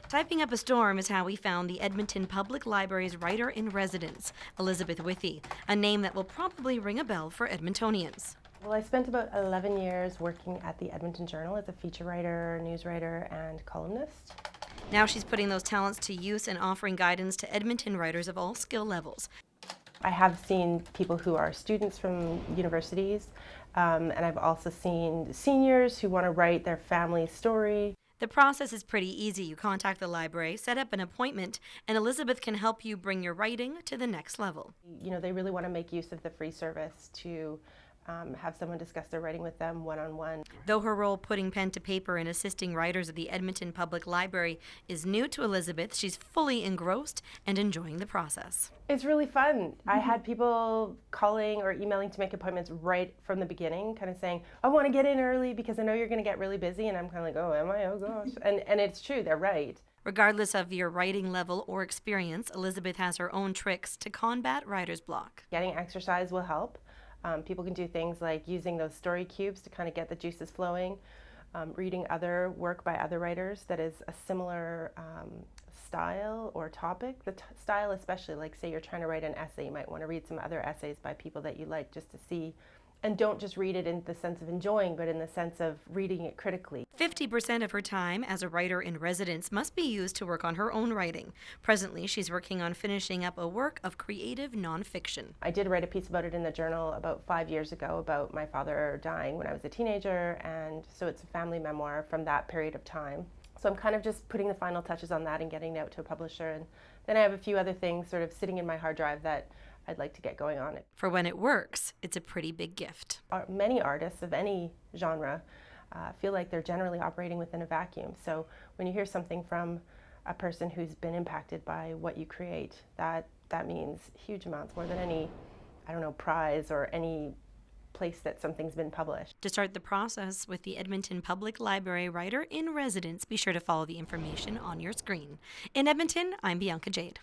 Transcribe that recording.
Typing up a storm is how we found the Edmonton Public Library's Writer in Residence, Elizabeth Withy, a name that will probably ring a bell for Edmontonians. Well, I spent about 11 years working at the Edmonton Journal as a feature writer, news writer, and columnist. Now she's putting those talents to use and offering guidance to Edmonton writers of all skill levels. I have seen people who are students from universities, and I've also seen seniors who want to write their family story. The process is pretty easy. You contact the library, set up an appointment, and Elizabeth can help you bring your writing to the next level. You know, they really want to make use of the free service to have someone discuss their writing with them one-on-one. Though her role putting pen to paper and assisting writers at the Edmonton Public Library is new to Elizabeth, she's fully engrossed and enjoying the process. It's really fun. I had people calling or emailing to make appointments right from the beginning, kind of saying, I want to get in early because I know you're going to get really busy. And I'm kind of like, oh, am I? Oh, gosh. And it's true. They're right. Regardless of your writing level or experience, Elizabeth has her own tricks to combat writer's block. Getting exercise will help. People can do things like using those story cubes to kind of get the juices flowing, reading other work by other writers that is a similar style or topic. The style especially, like say you're trying to write an essay, you might want to read some other essays by people that you like just to see. And don't just read it in the sense of enjoying, but in the sense of reading it critically. 50% of her time as a writer in residence must be used to work on her own writing. Presently, she's working on finishing up a work of creative nonfiction. I did write a piece about it in the journal about 5 years ago about my father dying when I was a teenager, and so it's a family memoir from that period of time. So I'm kind of just putting the final touches on that and getting it out to a publisher, and then I have a few other things sort of sitting in my hard drive that I'd like to get going on it. For when it works, it's a pretty big gift. Many artists of any genre feel like they're generally operating within a vacuum. So when you hear something from a person who's been impacted by what you create, that means huge amounts, more than any, I don't know, prize or any place that something's been published. To start the process with the Edmonton Public Library Writer in Residence, be sure to follow the information on your screen. In Edmonton, I'm Bianca Jade.